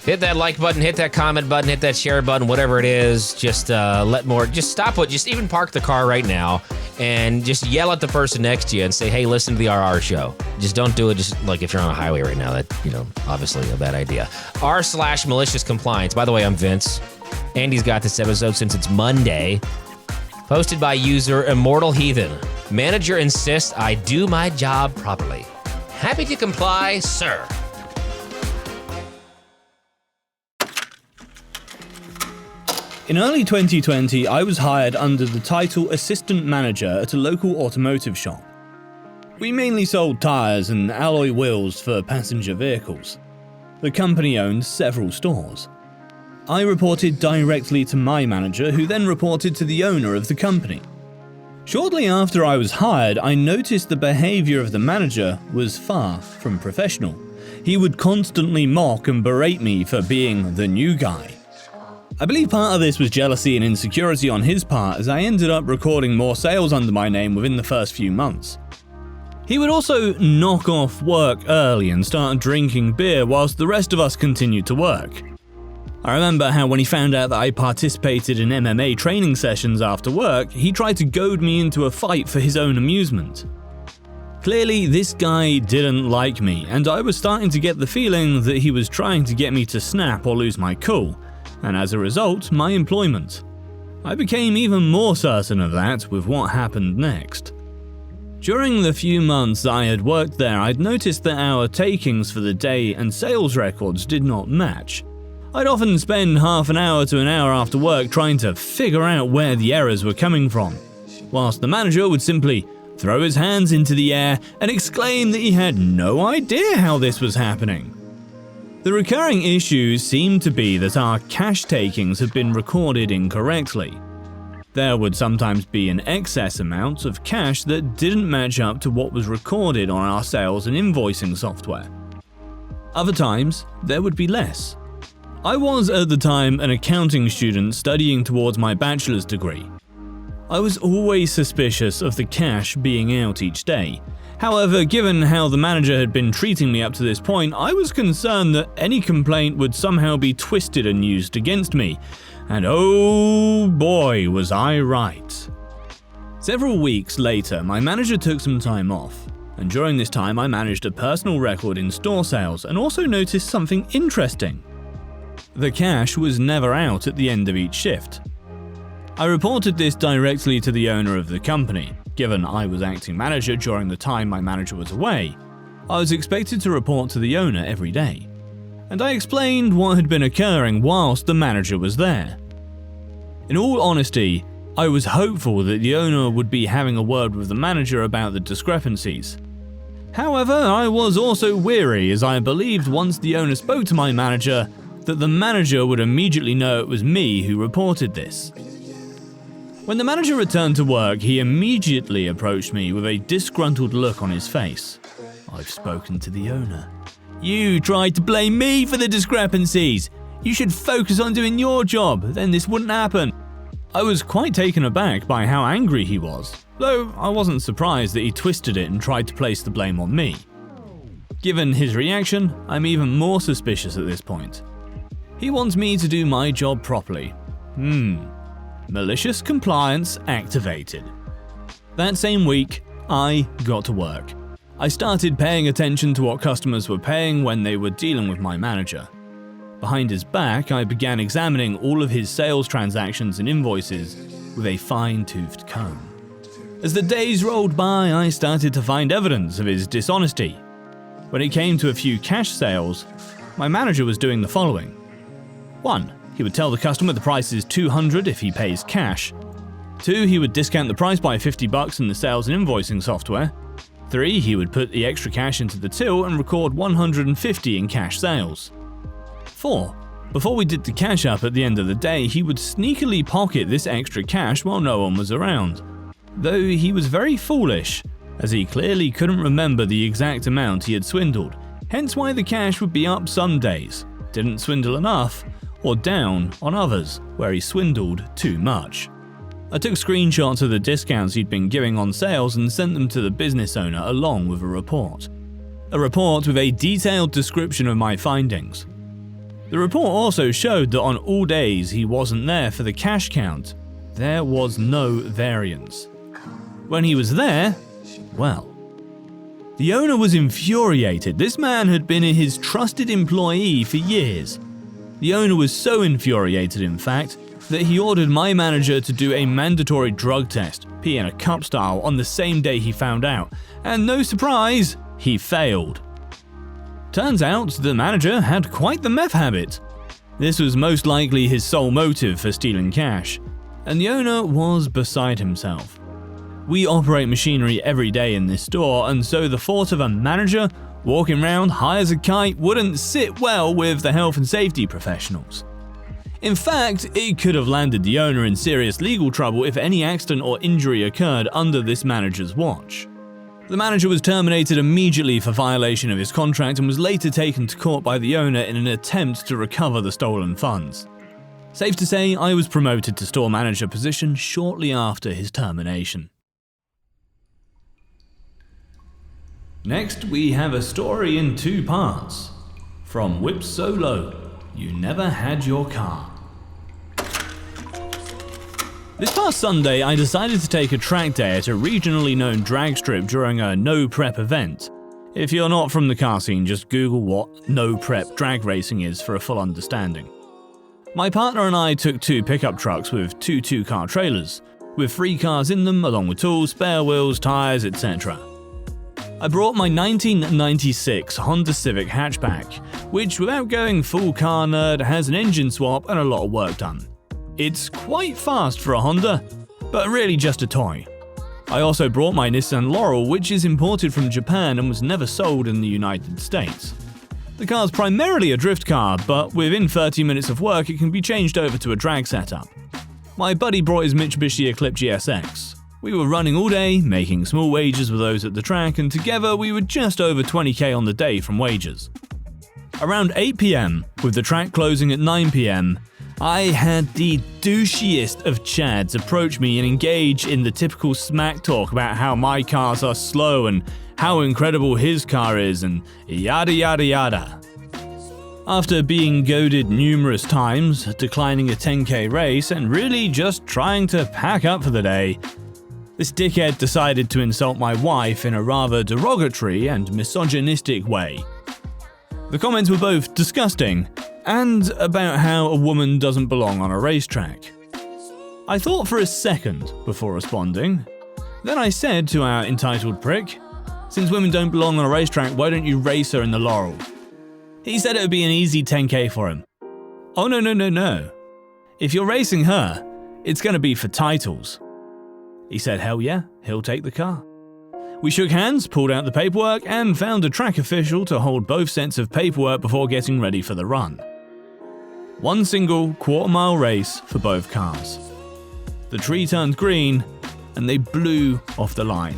Hit that like button, hit that comment button, hit that share button, whatever it is. Just just even park the car right now and just yell at the person next to you and say, hey, listen to the RR show. Just don't do it just like if you're on a highway right now. That, obviously a bad idea. r/MaliciousCompliance. By the way, I'm Vince. Andy's got this episode since it's Monday. Posted by user Immortal Heathen. Manager insists I do my job properly. Happy to comply, sir. In early 2020, I was hired under the title Assistant Manager at a local automotive shop. We mainly sold tyres and alloy wheels for passenger vehicles. The company owned several stores. I reported directly to my manager, who then reported to the owner of the company. Shortly after I was hired, I noticed the behaviour of the manager was far from professional. He would constantly mock and berate me for being the new guy. I believe part of this was jealousy and insecurity on his part, as I ended up recording more sales under my name within the first few months. He would also knock off work early and start drinking beer whilst the rest of us continued to work. I remember how when he found out that I participated in MMA training sessions after work, he tried to goad me into a fight for his own amusement. Clearly, this guy didn't like me, and I was starting to get the feeling that he was trying to get me to snap or lose my cool, and as a result, my employment. I became even more certain of that with what happened next. During the few months that I had worked there, I'd noticed that our takings for the day and sales records did not match. I'd often spend half an hour to an hour after work trying to figure out where the errors were coming from, whilst the manager would simply throw his hands into the air and exclaim that he had no idea how this was happening. The recurring issue seemed to be that our cash takings had been recorded incorrectly. There would sometimes be an excess amount of cash that didn't match up to what was recorded on our sales and invoicing software. Other times, there would be less. I was at the time an accounting student studying towards my bachelor's degree. I was always suspicious of the cash being out each day. However, given how the manager had been treating me up to this point, I was concerned that any complaint would somehow be twisted and used against me. And oh boy, was I right. Several weeks later, my manager took some time off. And during this time, I managed a personal record in store sales and also noticed something interesting. The cash was never out at the end of each shift. I reported this directly to the owner of the company. Given I was acting manager during the time my manager was away, I was expected to report to the owner every day. And I explained what had been occurring whilst the manager was there. In all honesty, I was hopeful that the owner would be having a word with the manager about the discrepancies. However, I was also weary, as I believed once the owner spoke to my manager, that the manager would immediately know it was me who reported this. When the manager returned to work, he immediately approached me with a disgruntled look on his face. I've spoken to the owner. You tried to blame me for the discrepancies. You should focus on doing your job, then this wouldn't happen. I was quite taken aback by how angry he was, though I wasn't surprised that he twisted it and tried to place the blame on me. Given his reaction, I'm even more suspicious at this point. He wants me to do my job properly. Malicious compliance activated. That same week, I got to work. I started paying attention to what customers were paying when they were dealing with my manager. Behind his back, I began examining all of his sales transactions and invoices with a fine-toothed comb. As the days rolled by, I started to find evidence of his dishonesty. When it came to a few cash sales, my manager was doing the following. 1. He would tell the customer the price is $200 if he pays cash. 2. He would discount the price by $50 in the sales and invoicing software. 3. He would put the extra cash into the till and record $150 in cash sales. 4. Before we did the cash up at the end of the day, he would sneakily pocket this extra cash while no one was around. Though he was very foolish, as he clearly couldn't remember the exact amount he had swindled, hence why the cash would be up some days, didn't swindle enough, or down on others, where he swindled too much. I took screenshots of the discounts he'd been giving on sales and sent them to the business owner along with a report. A report with a detailed description of my findings. The report also showed that on all days he wasn't there for the cash count, there was no variance. When he was there, well, the owner was infuriated. This man had been his trusted employee for years. The owner was so infuriated, in fact, that he ordered my manager to do a mandatory drug test, pee in a cup style, on the same day he found out. And no surprise, he failed. Turns out the manager had quite the meth habit. This was most likely his sole motive for stealing cash, and the owner was beside himself. We operate machinery every day in this store, and so the thought of a manager walking around high as a kite wouldn't sit well with the health and safety professionals. In fact, it could have landed the owner in serious legal trouble if any accident or injury occurred under this manager's watch. The manager was terminated immediately for violation of his contract and was later taken to court by the owner in an attempt to recover the stolen funds. Safe to say, I was promoted to store manager position shortly after his termination. Next, we have a story in 2 parts. From Whip Solo, You Never Had Your Car. This past Sunday, I decided to take a track day at a regionally known drag strip during a no-prep event. If you're not from the car scene, just Google what no-prep drag racing is for a full understanding. My partner and I took 2 pickup trucks with 2 two-car trailers, with 3 cars in them along with tools, spare wheels, tyres, etc. I brought my 1996 Honda Civic hatchback, which without going full car nerd has an engine swap and a lot of work done. It's quite fast for a Honda, but really just a toy. I also brought my Nissan Laurel, which is imported from Japan and was never sold in the United States. The car's primarily a drift car, but within 30 minutes of work it can be changed over to a drag setup. My buddy brought his Mitsubishi Eclipse GSX. We were running all day, making small wages with those at the track, and together we were just over 20k on the day from wages. Around 8 PM, with the track closing at 9 PM, I had the douchiest of chads approach me and engage in the typical smack talk about how my cars are slow and how incredible his car is and yada yada yada. After being goaded numerous times, declining a 10k race and really just trying to pack up for the day, this dickhead decided to insult my wife in a rather derogatory and misogynistic way. The comments were both disgusting and about how a woman doesn't belong on a racetrack. I thought for a second before responding. Then I said to our entitled prick, "Since women don't belong on a racetrack, why don't you race her in the Laurel?" He said it would be an easy 10k for him. Oh no. If you're racing her, it's gonna be for titles. He said hell yeah, he'll take the car. We shook hands, pulled out the paperwork, and found a track official to hold both sets of paperwork before getting ready for the run. One single quarter-mile race for both cars. The tree turned green, and they blew off the line.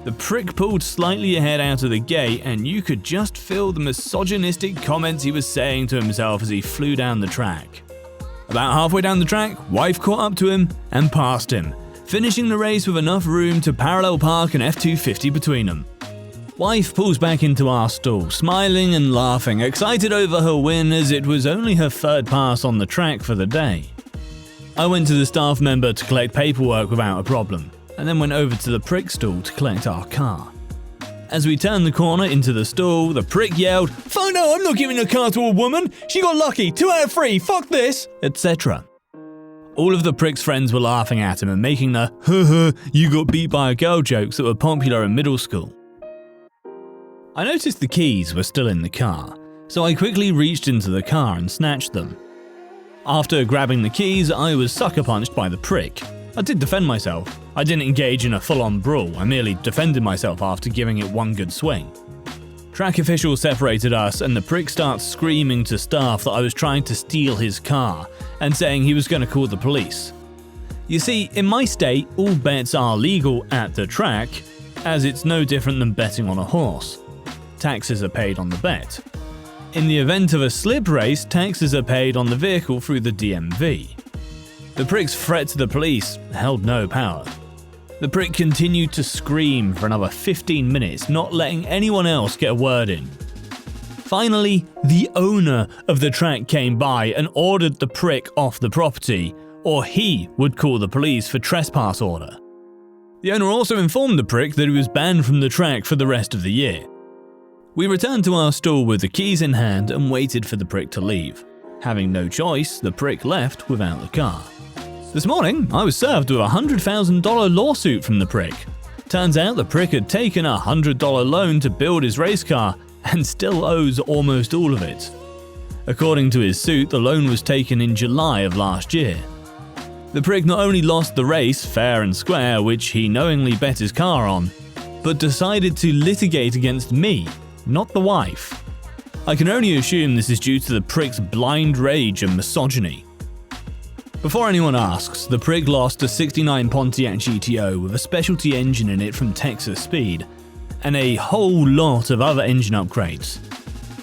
The prick pulled slightly ahead out of the gate, and you could just feel the misogynistic comments he was saying to himself as he flew down the track. About halfway down the track, wife caught up to him and passed him, finishing the race with enough room to parallel park an F-250 between them. Wife pulls back into our stall, smiling and laughing, excited over her win as it was only her 3rd pass on the track for the day. I went to the staff member to collect paperwork without a problem, and then went over to the prick stall to collect our car. As we turned the corner into the stall, the prick yelled, "Fuck no, I'm not giving a car to a woman! She got lucky, 2 out of 3, fuck this!" etc. All of the prick's friends were laughing at him and making the you got beat by a girl jokes that were popular in middle school. I noticed the keys were still in the car, so I quickly reached into the car and snatched them. After grabbing the keys, I was sucker punched by the prick. I did defend myself. I didn't engage in a full-on brawl, I merely defended myself after giving it one good swing. Track officials separated us and the prick starts screaming to staff that I was trying to steal his car and saying he was going to call the police. You see, in my state, all bets are legal at the track, as it's no different than betting on a horse. Taxes are paid on the bet. In the event of a slip race, taxes are paid on the vehicle through the DMV. The prick's threat to the police held no power. The prick continued to scream for another 15 minutes, not letting anyone else get a word in. Finally, the owner of the track came by and ordered the prick off the property, or he would call the police for trespass order. The owner also informed the prick that he was banned from the track for the rest of the year. We returned to our stall with the keys in hand and waited for the prick to leave. Having no choice, the prick left without the car. This morning, I was served with a $100,000 lawsuit from the prick. Turns out the prick had taken a $100 loan to build his race car and still owes almost all of it. According to his suit, the loan was taken in July of last year. The prick not only lost the race fair and square, which he knowingly bet his car on, but decided to litigate against me, not the wife. I can only assume this is due to the prick's blind rage and misogyny. Before anyone asks, the prick lost a '69 Pontiac GTO with a specialty engine in it from Texas Speed, and a whole lot of other engine upgrades.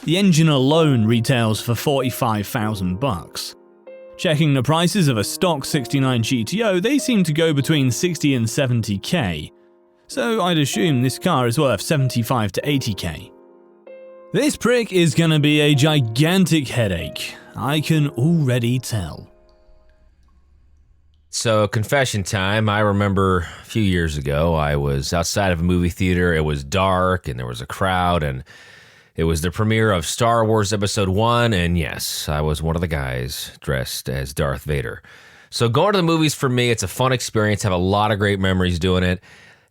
The engine alone retails for $45,000. Checking the prices of a stock '69 GTO, they seem to go between $60 and $70K, so I'd assume this car is worth $75 to $80K. This prick is gonna be a gigantic headache, I can already tell. So, confession time. I remember a few years ago, I was outside of a movie theater. It was dark and there was a crowd, and it was the premiere of Star Wars Episode 1, and yes, I was one of the guys dressed as Darth Vader. So going to the movies for me, it's a fun experience. I have a lot of great memories doing it.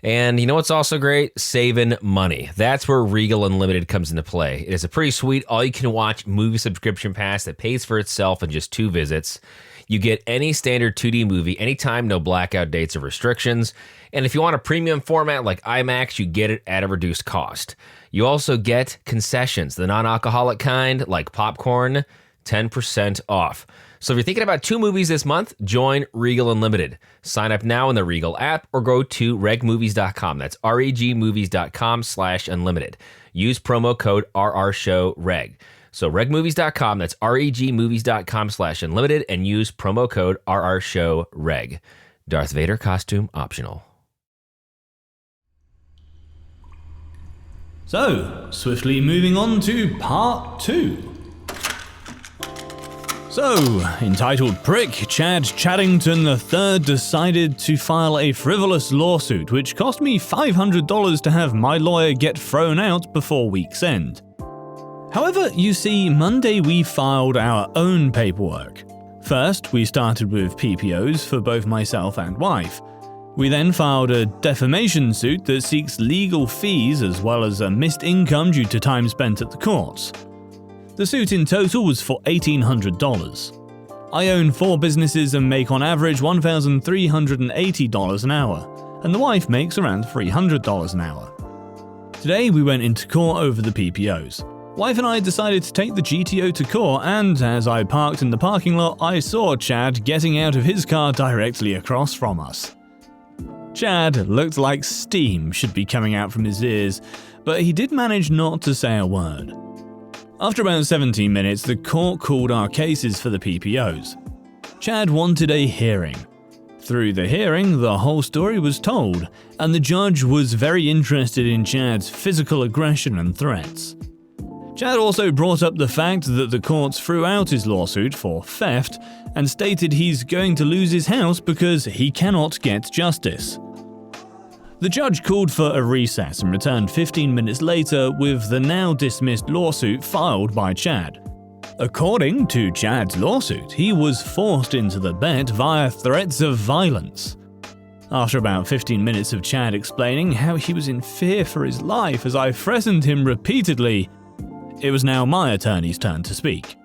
And you know what's also great? Saving money. That's where Regal Unlimited comes into play. It is a pretty sweet all-you-can-watch movie subscription pass that pays for itself in just 2 visits. You get any standard 2D movie anytime, no blackout dates or restrictions. And if you want a premium format like IMAX, you get it at a reduced cost. You also get concessions, the non-alcoholic kind, like popcorn, 10% off. So if you're thinking about 2 movies this month, join Regal Unlimited. Sign up now in the Regal app or go to regmovies.com. That's regmovies.com/unlimited. Use promo code RRShowReg. So regmovies.com, that's regmovies.com/unlimited, and use promo code RRShowReg. Darth Vader costume optional. So, swiftly moving on to part 2. So, entitled Prick, Chad Chaddington III decided to file a frivolous lawsuit which cost me $500 to have my lawyer get thrown out before week's end. However, you see, Monday we filed our own paperwork. First, we started with PPOs for both myself and wife. We then filed a defamation suit that seeks legal fees as well as a missed income due to time spent at the courts. The suit in total was for $1,800. I own 4 businesses and make on average $1,380 an hour, and the wife makes around $300 an hour. Today we went into court over the PPOs. Wife and I decided to take the GTO to court, and as I parked in the parking lot, I saw Chad getting out of his car directly across from us. Chad looked like steam should be coming out from his ears, but he did manage not to say a word. After about 17 minutes, the court called our cases for the PPOs. Chad wanted a hearing. Through the hearing, the whole story was told, and the judge was very interested in Chad's physical aggression and threats. Chad also brought up the fact that the courts threw out his lawsuit for theft and stated he's going to lose his house because he cannot get justice. The judge called for a recess and returned 15 minutes later with the now dismissed lawsuit filed by Chad. According to Chad's lawsuit, he was forced into the bet via threats of violence. After about 15 minutes of Chad explaining how he was in fear for his life as I threatened him repeatedly, it was now my attorney's turn to speak.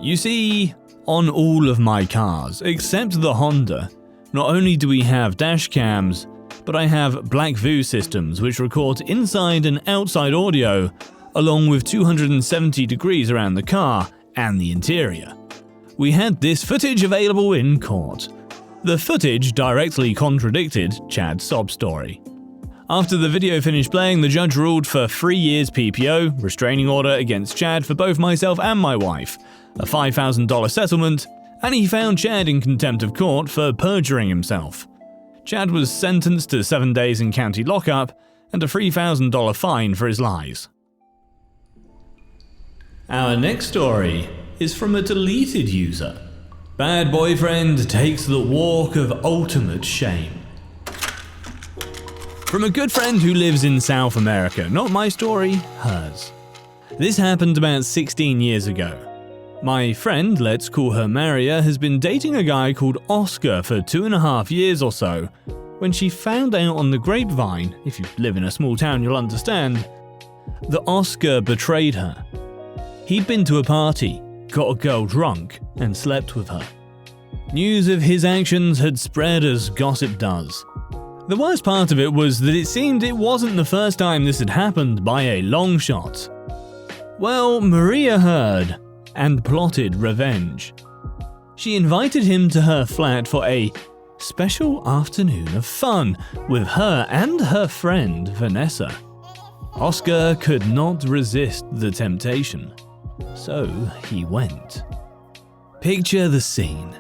You see, on all of my cars, except the Honda, not only do we have dash cams, but I have Black View systems which record inside and outside audio, along with 270 degrees around the car and the interior. We had this footage available in court. The footage directly contradicted Chad's sob story. After the video finished playing, the judge ruled for 3 years PPO, restraining order against Chad for both myself and my wife, a $5,000 settlement, and he found Chad in contempt of court for perjuring himself. Chad was sentenced to 7 days in county lockup and a $3,000 fine for his lies. Our next story is from a deleted user. Bad boyfriend takes the walk of ultimate shame. From a good friend who lives in South America. Not my story, hers. This happened about 16 years ago. My friend, let's call her Maria, has been dating a guy called Oscar for 2.5 years or so, when she found out on the grapevine, if you live in a small town you'll understand, that Oscar betrayed her. He'd been to a party, got a girl drunk, and slept with her. News of his actions had spread as gossip does. The worst part of it was that it seemed it wasn't the first time this had happened by a long shot. Well, Maria heard and plotted revenge. She invited him to her flat for a special afternoon of fun with her and her friend Vanessa. Oscar could not resist the temptation, so he went. Picture the scene.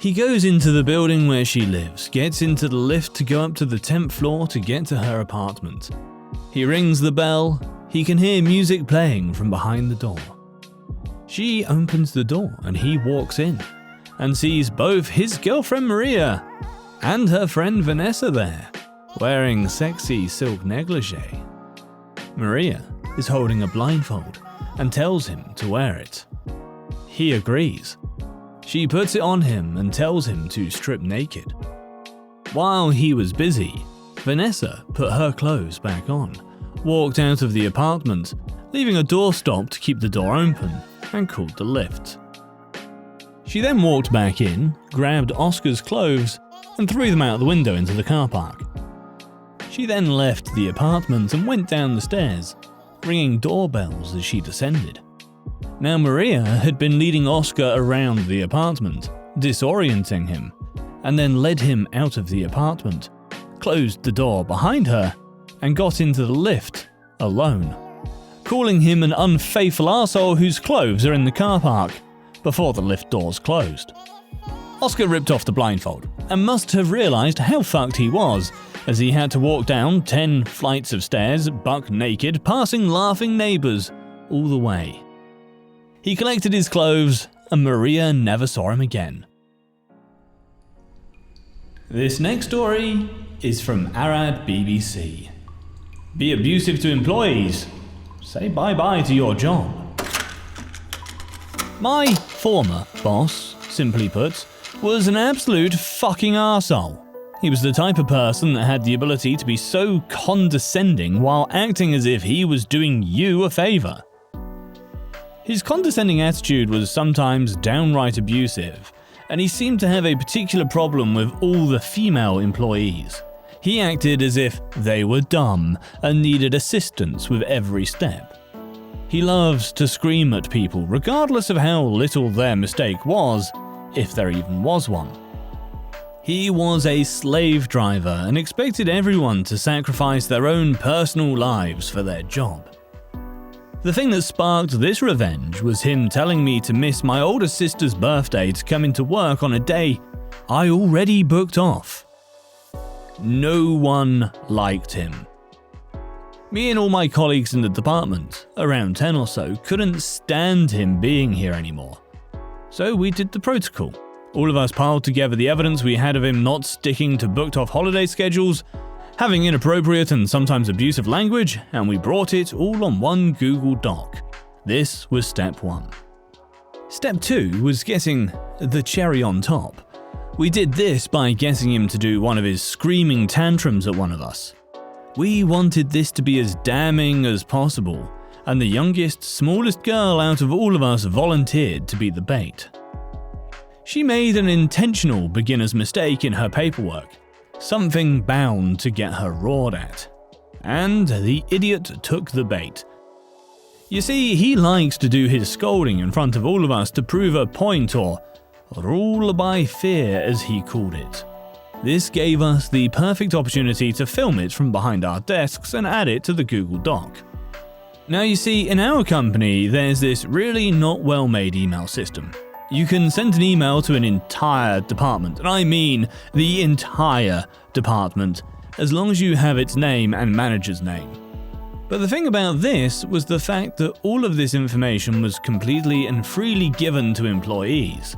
He goes into the building where she lives, gets into the lift to go up to the 10th floor to get to her apartment. He rings the bell. He can hear music playing from behind the door. She opens the door and he walks in and sees both his girlfriend Maria and her friend Vanessa there, wearing sexy silk negligee. Maria is holding a blindfold and tells him to wear it. He agrees. She puts it on him and tells him to strip naked. While he was busy, Vanessa put her clothes back on, walked out of the apartment, leaving a doorstop to keep the door open, and called the lift. She then walked back in, grabbed Oscar's clothes, and threw them out the window into the car park. She then left the apartment and went down the stairs, ringing doorbells as she descended. Now Maria had been leading Oscar around the apartment, disorienting him, and then led him out of the apartment, closed the door behind her, and got into the lift alone, calling him an unfaithful arsehole whose clothes are in the car park, before the lift doors closed. Oscar ripped off the blindfold and must have realised how fucked he was, as he had to walk down 10 flights of stairs, buck naked, passing laughing neighbours all the way. He collected his clothes, and Maria never saw him again. This next story is from Arad BBC. Be abusive to employees. Say bye-bye to your job. My former boss, simply put, was an absolute fucking arsehole. He was the type of person that had the ability to be so condescending while acting as if he was doing you a favour. His condescending attitude was sometimes downright abusive, and he seemed to have a particular problem with all the female employees. He acted as if they were dumb and needed assistance with every step. He loves to scream at people regardless of how little their mistake was, if there even was one. He was a slave driver and expected everyone to sacrifice their own personal lives for their job. The thing that sparked this revenge was him telling me to miss my older sister's birthday to come into work on a day I already booked off. No one liked him. Me and all my colleagues in the department, around 10 or so, couldn't stand him being here anymore. So we did the protocol. All of us piled together the evidence we had of him not sticking to booked off holiday schedules, having inappropriate and sometimes abusive language, and we brought it all on one Google Doc. This was step 1. Step 2 was getting the cherry on top. We did this by getting him to do one of his screaming tantrums at one of us. We wanted this to be as damning as possible, and the youngest, smallest girl out of all of us volunteered to be the bait. She made an intentional beginner's mistake in her paperwork, something bound to get her roared at. And the idiot took the bait. You see, he likes to do his scolding in front of all of us to prove a point, or rule by fear as he called it. This gave us the perfect opportunity to film it from behind our desks and add it to the Google Doc. Now you see, in our company there's this really not well made email system. You can send an email to an entire department, and I mean the entire department, as long as you have its name and manager's name. But the thing about this was the fact that all of this information was completely and freely given to employees.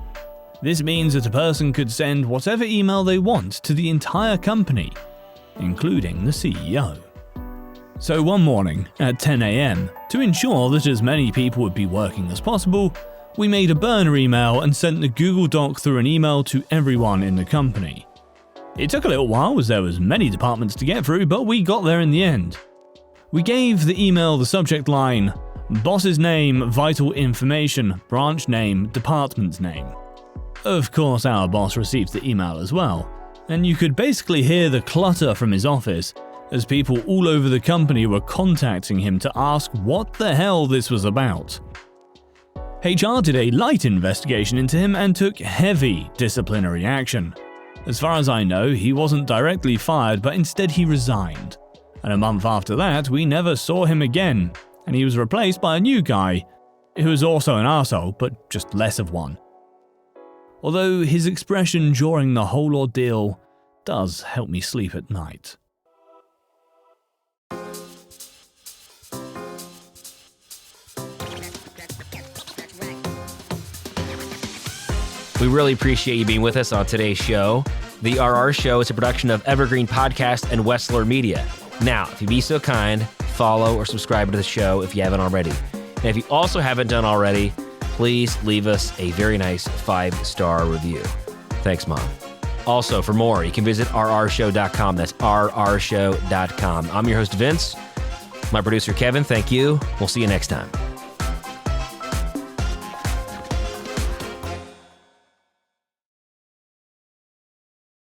This means that a person could send whatever email they want to the entire company, including the CEO. So one morning at 10 AM, to ensure that as many people would be working as possible, we made a burner email and sent the Google Doc through an email to everyone in the company. It took a little while as there was many departments to get through, but we got there in the end. We gave the email the subject line, boss's name, vital information, branch name, department's name. Of course, our boss received the email as well, and you could basically hear the clutter from his office as people all over the company were contacting him to ask what the hell this was about. HR did a light investigation into him and took heavy disciplinary action. As far as I know, he wasn't directly fired, but instead he resigned. And a month after that, we never saw him again, and he was replaced by a new guy, who was also an arsehole, but just less of one. Although his expression during the whole ordeal does help me sleep at night. We really appreciate you being with us on today's show. The RR Show is a production of Evergreen Podcast and Wessler Media. Now, if you'd be so kind, follow or subscribe to the show if you haven't already. And if you also haven't done already, please leave us a very nice 5-star review. Thanks, Mom. Also, for more, you can visit rrshow.com. That's rrshow.com. I'm your host, Vince. My producer, Kevin, thank you. We'll see you next time.